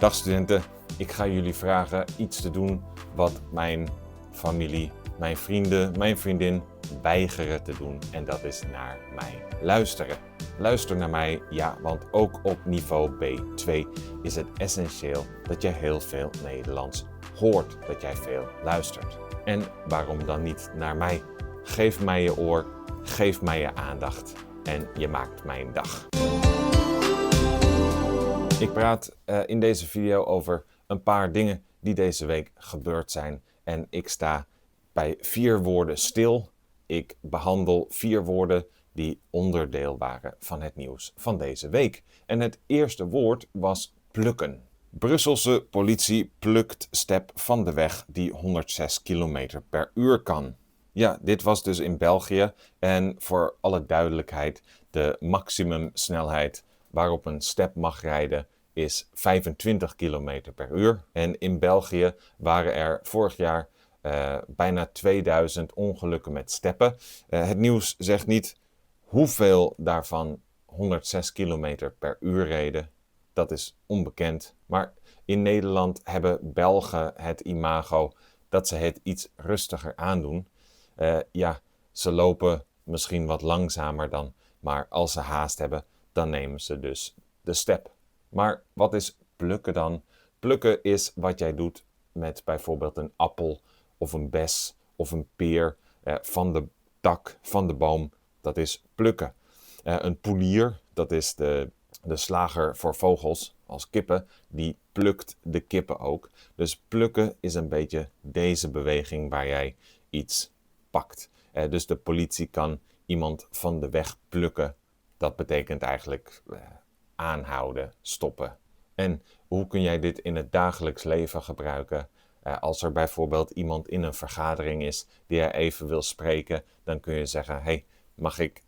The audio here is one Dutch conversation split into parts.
Dag studenten, ik ga jullie vragen iets te doen wat mijn familie, mijn vrienden, mijn vriendin weigeren te doen. En dat is naar mij luisteren. Luister naar mij, ja, want ook op niveau B2 is het essentieel dat je heel veel Nederlands hoort, dat jij veel luistert. En waarom dan niet naar mij? Geef mij je oor, geef mij je aandacht en je maakt mijn dag. Ik praat in deze video over een paar dingen die deze week gebeurd zijn. En ik sta bij 4 woorden stil. Ik behandel 4 woorden die onderdeel waren van het nieuws van deze week. En het eerste woord was plukken. Brusselse politie plukt step van de weg die 106 km per uur kan. Ja, dit was dus in België en voor alle duidelijkheid, de maximumsnelheid waarop een step mag rijden is 25 km per uur. En in België waren er vorig jaar bijna 2000 ongelukken met steppen. Het nieuws zegt niet hoeveel daarvan 106 km per uur reden. Dat is onbekend. Maar in Nederland hebben Belgen het imago dat ze het iets rustiger aandoen. Ja, ze lopen misschien wat langzamer dan, maar als ze haast hebben, dan nemen ze dus de step. Maar wat is plukken dan? Plukken is wat jij doet met bijvoorbeeld een appel of een bes of een peer van de tak van de boom. Dat is plukken. Een poelier, dat is de slager voor vogels als kippen, die plukt de kippen ook. Dus plukken is een beetje deze beweging waar jij iets pakt. Dus de politie kan iemand van de weg plukken. Dat betekent eigenlijk aanhouden, stoppen. En hoe kun jij dit in het dagelijks leven gebruiken? Als er bijvoorbeeld iemand in een vergadering is die jij even wil spreken, dan kun je zeggen, hey, mag ik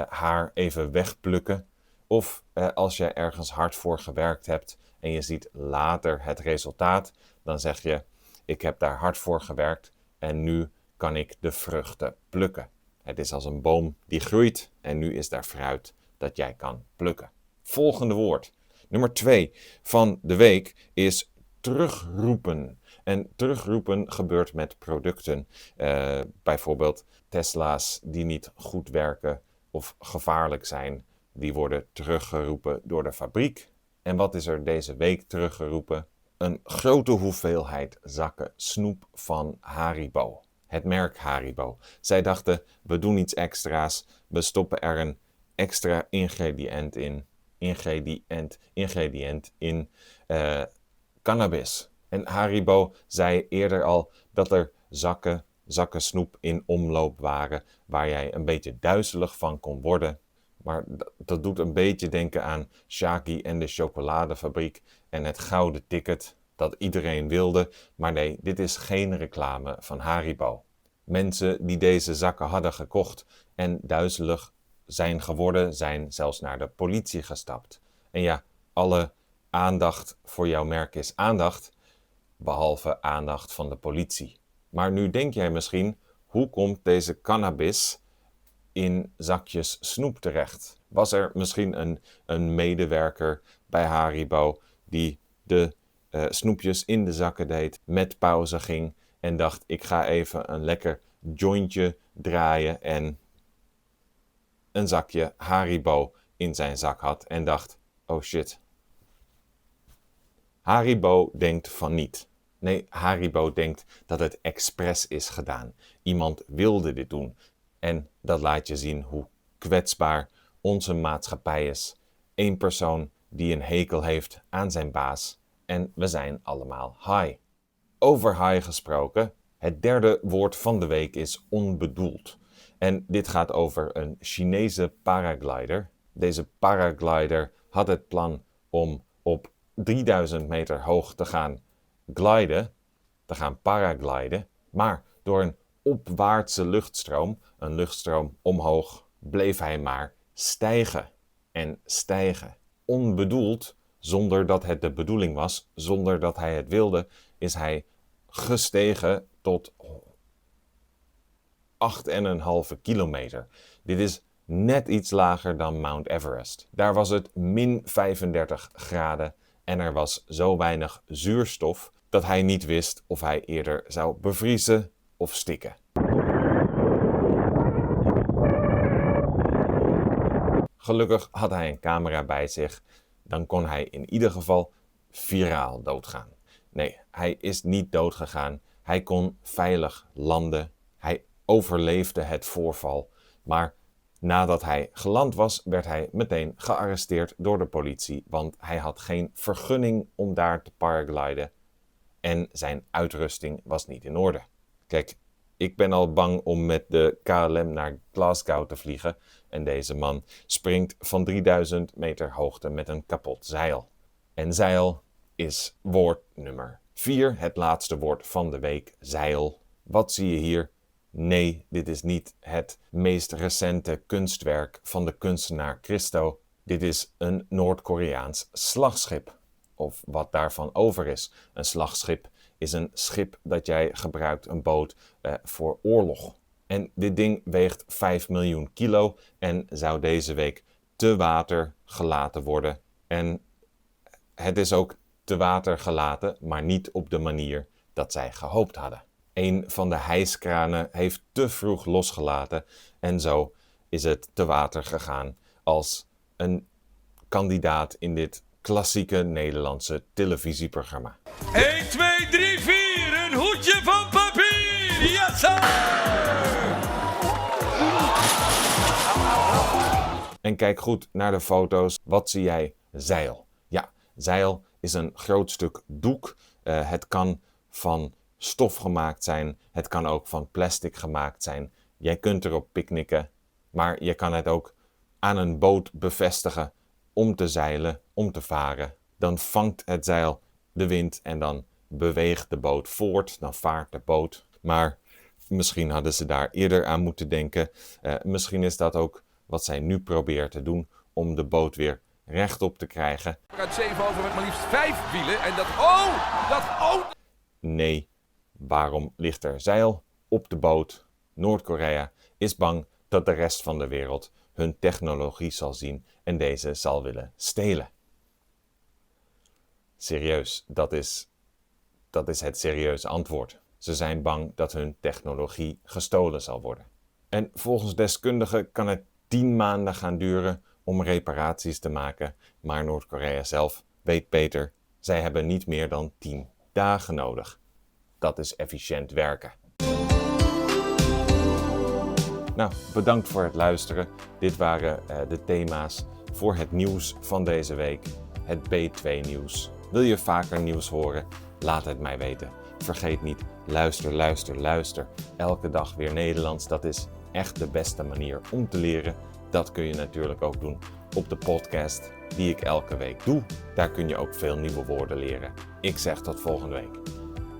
haar even wegplukken? Of als je ergens hard voor gewerkt hebt en je ziet later het resultaat, dan zeg je, ik heb daar hard voor gewerkt en nu kan ik de vruchten plukken. Het is als een boom die groeit en nu is daar fruit dat jij kan plukken. Volgende woord. Nummer 2 van de week is terugroepen. En terugroepen gebeurt met producten. Bijvoorbeeld Tesla's die niet goed werken of gevaarlijk zijn. Die worden teruggeroepen door de fabriek. En wat is er deze week teruggeroepen? Een grote hoeveelheid zakken snoep van Haribo. Het merk Haribo. Zij dachten, we doen iets extra's. We stoppen er een extra ingrediënt in cannabis. En Haribo zei eerder al dat er zakken snoep in omloop waren waar jij een beetje duizelig van kon worden. Maar dat doet een beetje denken aan Shaki en de chocoladefabriek en het gouden ticket dat iedereen wilde. Maar nee, dit is geen reclame van Haribo. Mensen die deze zakken hadden gekocht en duizelig zijn geworden, zijn zelfs naar de politie gestapt. En ja, alle aandacht voor jouw merk is aandacht, behalve aandacht van de politie. Maar nu denk jij misschien, hoe komt deze cannabis in zakjes snoep terecht? Was er misschien een medewerker bij Haribo die de snoepjes in de zakken deed, met pauze ging en dacht, ik ga even een lekker jointje draaien en een zakje Haribo in zijn zak had en dacht, oh shit. Haribo denkt van niet. Nee, Haribo denkt dat het expres is gedaan. Iemand wilde dit doen. En dat laat je zien hoe kwetsbaar onze maatschappij is. Eén persoon die een hekel heeft aan zijn baas. En we zijn allemaal high. Over high gesproken, het derde woord van de week is onbedoeld. En dit gaat over een Chinese paraglider. Deze paraglider had het plan om op 3000 meter hoog te gaan paragliden. Maar door een opwaartse luchtstroom, een luchtstroom omhoog, bleef hij maar stijgen en stijgen. Onbedoeld, zonder dat het de bedoeling was, zonder dat hij het wilde, is hij gestegen tot 8,5 kilometer. Dit is net iets lager dan Mount Everest. Daar was het min 35 graden en er was zo weinig zuurstof dat hij niet wist of hij eerder zou bevriezen of stikken. Gelukkig had hij een camera bij zich, dan kon hij in ieder geval viraal doodgaan. Nee, hij is niet doodgegaan. Hij kon veilig landen. Hij overleefde het voorval. Maar nadat hij geland was, werd hij meteen gearresteerd door de politie, want hij had geen vergunning om daar te paragliden en zijn uitrusting was niet in orde. Kijk, ik ben al bang om met de KLM naar Glasgow te vliegen en deze man springt van 3000 meter hoogte met een kapot zeil. En zeil is woord nummer 4, het laatste woord van de week, zeil. Wat zie je hier? Nee, dit is niet het meest recente kunstwerk van de kunstenaar Christo. Dit is een Noord-Koreaans slagschip, of wat daarvan over is. Een slagschip is een schip dat jij gebruikt, een boot, voor oorlog. En dit ding weegt 5 miljoen kilo en zou deze week te water gelaten worden. En het is ook te water gelaten, maar niet op de manier dat zij gehoopt hadden. Een van de hijskranen heeft te vroeg losgelaten en zo is het te water gegaan als een kandidaat in dit klassieke Nederlandse televisieprogramma. 1, 2, 3, 4, een hoedje van papier! Ja, zo! En kijk goed naar de foto's. Wat zie jij? Zeil. Ja, zeil is een groot stuk doek. Het kan van stof gemaakt zijn. Het kan ook van plastic gemaakt zijn. Jij kunt erop picknicken. Maar je kan het ook aan een boot bevestigen om te zeilen, om te varen. Dan vangt het zeil de wind en dan beweegt de boot voort. Dan vaart de boot. Maar misschien hadden ze daar eerder aan moeten denken. Misschien is dat ook wat zij nu probeert te doen om de boot weer rechtop te krijgen. Gaat 7 over met maar liefst 5 wielen en dat... Nee, waarom ligt er zeil op de boot? Noord-Korea is bang dat de rest van de wereld hun technologie zal zien en deze zal willen stelen. Serieus, dat is het serieuze antwoord. Ze zijn bang dat hun technologie gestolen zal worden. En volgens deskundigen kan het 10 maanden gaan duren om reparaties te maken, maar Noord-Korea zelf weet beter. Zij hebben niet meer dan 10 dagen nodig. Dat is efficiënt werken. Nou, bedankt voor het luisteren. Dit waren de thema's voor het nieuws van deze week. Het B2 nieuws. Wil je vaker nieuws horen? Laat het mij weten. Vergeet niet, luister. Elke dag weer Nederlands. Dat is echt de beste manier om te leren. Dat kun je natuurlijk ook doen op de podcast die ik elke week doe. Daar kun je ook veel nieuwe woorden leren. Ik zeg tot volgende week.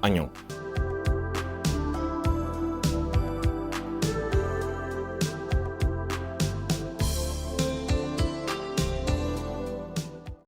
Annyeong.